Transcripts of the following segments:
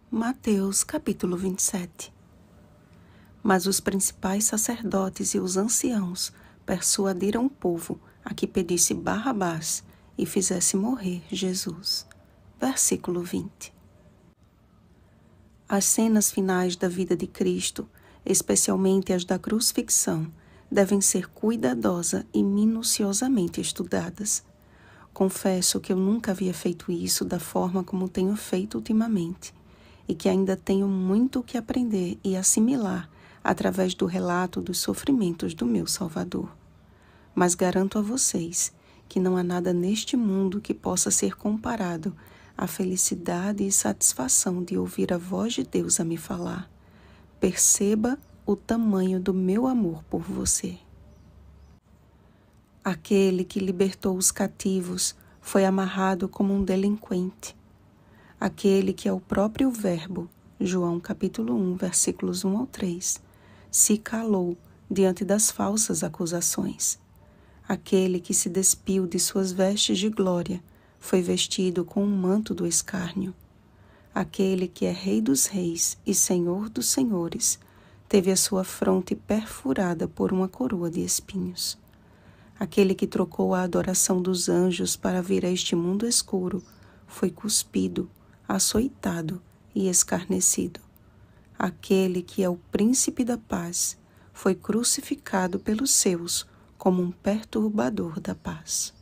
Mateus capítulo 27. Mas os principais sacerdotes e os anciãos persuadiram o povo a que pedisse Barrabás e fizesse morrer Jesus. Versículo 20. As cenas finais da vida de Cristo, especialmente as da crucifixão, devem ser cuidadosa e minuciosamente estudadas. Confesso que eu nunca havia feito isso da forma como tenho feito ultimamente, e que ainda tenho muito o que aprender e assimilar através do relato dos sofrimentos do meu Salvador. Mas garanto a vocês que não há nada neste mundo que possa ser comparado à felicidade e satisfação de ouvir a voz de Deus a me falar. Perceba o tamanho do meu amor por você. Aquele que libertou os cativos foi amarrado como um delinquente. Aquele que é o próprio Verbo, João capítulo 1, versículos 1 ao 3, se calou diante das falsas acusações. Aquele que se despiu de suas vestes de glória foi vestido com um manto do escárnio. Aquele que é Rei dos reis e Senhor dos senhores teve a sua fronte perfurada por uma coroa de espinhos. Aquele que trocou a adoração dos anjos para vir a este mundo escuro foi cuspido, açoitado e escarnecido. Aquele que é o príncipe da paz foi crucificado pelos seus como um perturbador da paz.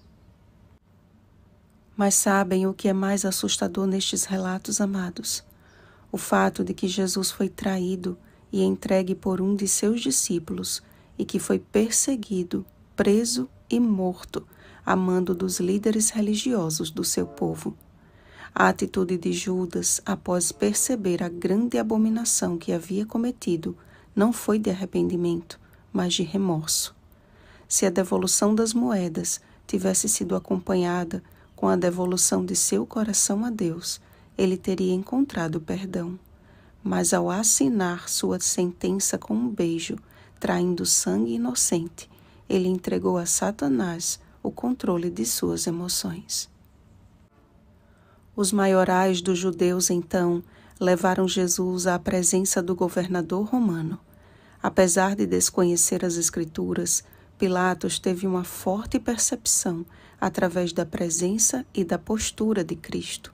Mas sabem o que é mais assustador nestes relatos, amados? O fato de que Jesus foi traído e entregue por um de seus discípulos e que foi perseguido, preso e morto a mando dos líderes religiosos do seu povo. A atitude de Judas, após perceber a grande abominação que havia cometido, não foi de arrependimento, mas de remorso. Se a devolução das moedas tivesse sido acompanhada com a devolução de seu coração a Deus, ele teria encontrado perdão. Mas ao assinar sua sentença com um beijo, traindo sangue inocente, ele entregou a Satanás o controle de suas emoções. Os maiorais dos judeus, então, levaram Jesus à presença do governador romano. Apesar de desconhecer as Escrituras, Pilatos teve uma forte percepção através da presença e da postura de Cristo.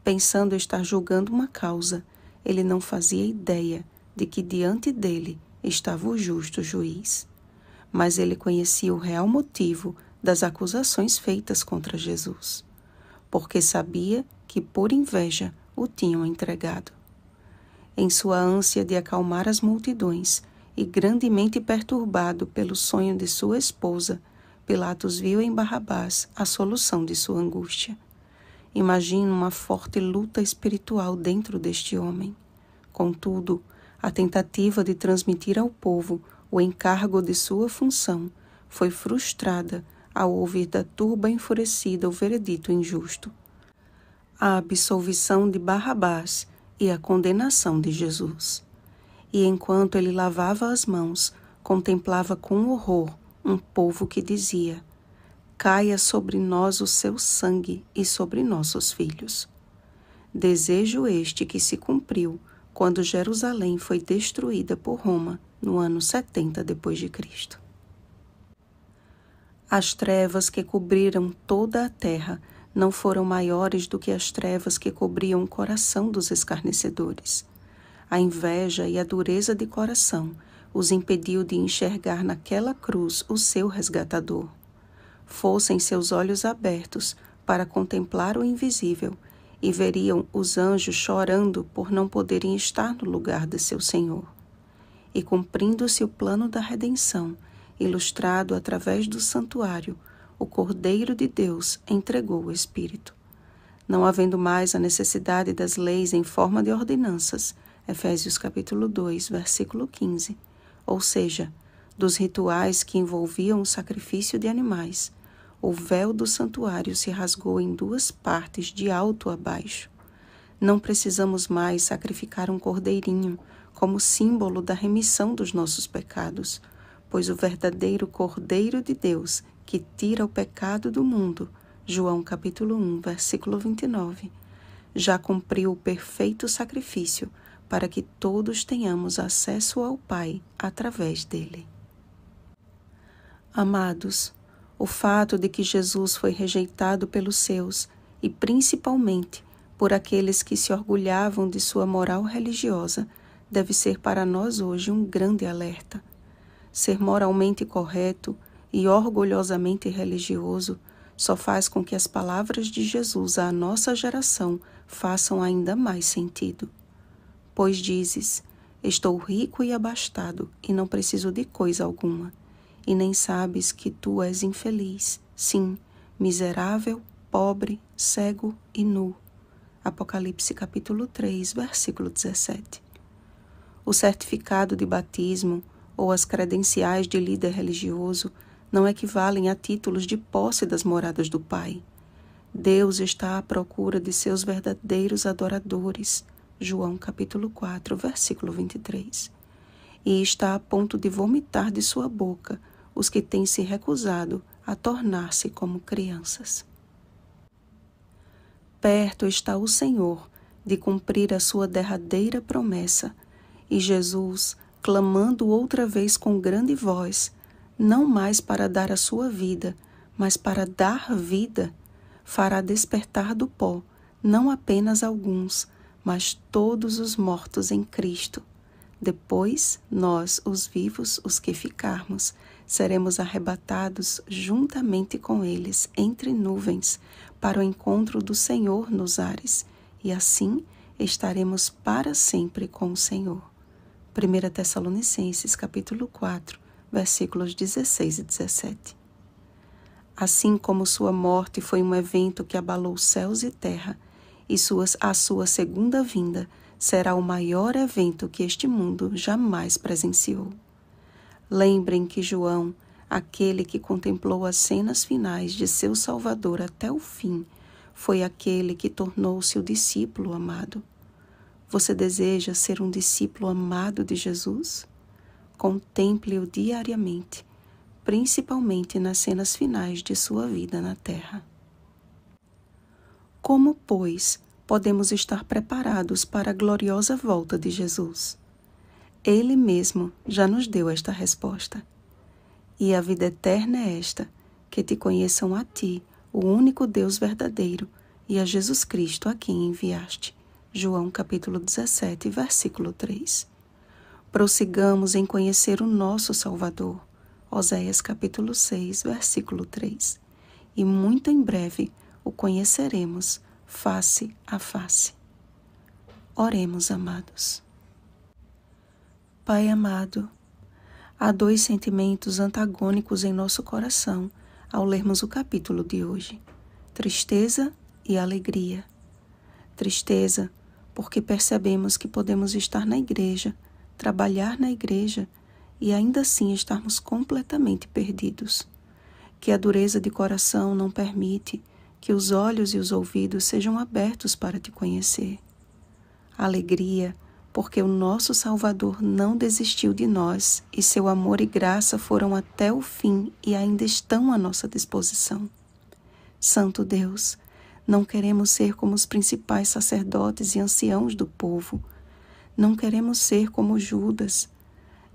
Pensando estar julgando uma causa, ele não fazia ideia de que diante dele estava o justo juiz. Mas ele conhecia o real motivo das acusações feitas contra Jesus, porque sabia que por inveja o tinham entregado. Em sua ânsia de acalmar as multidões e grandemente perturbado pelo sonho de sua esposa, Pilatos viu em Barrabás a solução de sua angústia. Imagina uma forte luta espiritual dentro deste homem. Contudo, a tentativa de transmitir ao povo o encargo de sua função foi frustrada ao ouvir da turba enfurecida o veredito injusto, a absolvição de Barrabás e a condenação de Jesus. E enquanto ele lavava as mãos, contemplava com horror um povo que dizia: caia sobre nós o seu sangue e sobre nossos filhos. Desejo este que se cumpriu quando Jerusalém foi destruída por Roma no ano 70 depois de Cristo. As trevas que cobriram toda a terra não foram maiores do que as trevas que cobriam o coração dos escarnecedores. A inveja e a dureza de coração os impediu de enxergar naquela cruz o seu resgatador. Fossem seus olhos abertos para contemplar o invisível e veriam os anjos chorando por não poderem estar no lugar de seu Senhor. E cumprindo-se o plano da redenção, ilustrado através do santuário, o Cordeiro de Deus entregou o Espírito. Não havendo mais a necessidade das leis em forma de ordenanças, Efésios capítulo 2, versículo 15, ou seja, dos rituais que envolviam o sacrifício de animais, o véu do santuário se rasgou em duas partes de alto a baixo. Não precisamos mais sacrificar um cordeirinho como símbolo da remissão dos nossos pecados, pois o verdadeiro Cordeiro de Deus que tira o pecado do mundo, João capítulo 1, versículo 29, já cumpriu o perfeito sacrifício para que todos tenhamos acesso ao Pai através dele. Amados, o fato de que Jesus foi rejeitado pelos seus e principalmente por aqueles que se orgulhavam de sua moral religiosa deve ser para nós hoje um grande alerta. Ser moralmente correto e orgulhosamente religioso só faz com que as palavras de Jesus à nossa geração façam ainda mais sentido. Pois dizes, estou rico e abastado e não preciso de coisa alguma, e nem sabes que tu és infeliz, sim, miserável, pobre, cego e nu. Apocalipse capítulo 3, versículo 17. O certificado de batismo ou as credenciais de líder religioso não equivalem a títulos de posse das moradas do Pai. Deus está à procura de seus verdadeiros adoradores, João capítulo 4, versículo 23, e está a ponto de vomitar de sua boca os que têm se recusado a tornar-se como crianças. Perto está o Senhor de cumprir a sua derradeira promessa, e Jesus, clamando outra vez com grande voz, não mais para dar a sua vida, mas para dar vida, fará despertar do pó não apenas alguns, mas todos os mortos em Cristo. Depois, nós, os vivos, os que ficarmos, seremos arrebatados juntamente com eles entre nuvens para o encontro do Senhor nos ares, e assim estaremos para sempre com o Senhor. 1 Tessalonicenses capítulo 4, versículos 16 e 17. Assim como sua morte foi um evento que abalou céus e terra, e a sua segunda vinda será o maior evento que este mundo jamais presenciou. Lembrem que João, aquele que contemplou as cenas finais de seu Salvador até o fim, foi aquele que tornou-se o discípulo amado. Você deseja ser um discípulo amado de Jesus? Contemple-o diariamente, principalmente nas cenas finais de sua vida na terra. Como, pois, podemos estar preparados para a gloriosa volta de Jesus? Ele mesmo já nos deu esta resposta. E a vida eterna é esta, que te conheçam a ti, o único Deus verdadeiro, e a Jesus Cristo a quem enviaste. João capítulo 17, versículo 3. Prossigamos em conhecer o nosso Salvador. Oséias capítulo 6, versículo 3. E muito em breve o conheceremos face a face. Oremos, amados. Pai amado, há dois sentimentos antagônicos em nosso coração ao lermos o capítulo de hoje: tristeza e alegria. Tristeza, porque percebemos que podemos estar na igreja, trabalhar na igreja e ainda assim estarmos completamente perdidos. Que a dureza de coração não permite que os olhos e os ouvidos sejam abertos para te conhecer. Alegria, porque o nosso Salvador não desistiu de nós e seu amor e graça foram até o fim e ainda estão à nossa disposição. Santo Deus, não queremos ser como os principais sacerdotes e anciãos do povo. Não queremos ser como Judas.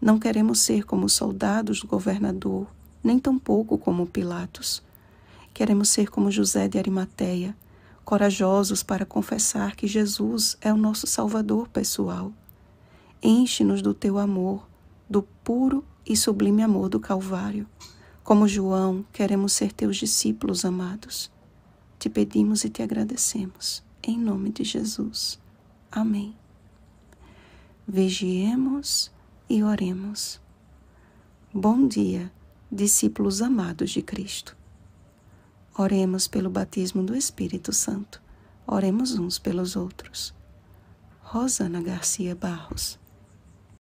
Não queremos ser como os soldados do governador, nem tampouco como Pilatos. Queremos ser como José de Arimateia, corajosos para confessar que Jesus é o nosso Salvador pessoal. Enche-nos do teu amor, do puro e sublime amor do Calvário. Como João, queremos ser teus discípulos amados. Te pedimos e te agradecemos, em nome de Jesus. Amém. Vigiemos e oremos. Bom dia, discípulos amados de Cristo. Oremos pelo batismo do Espírito Santo. Oremos uns pelos outros. Rosana Garcia Barros.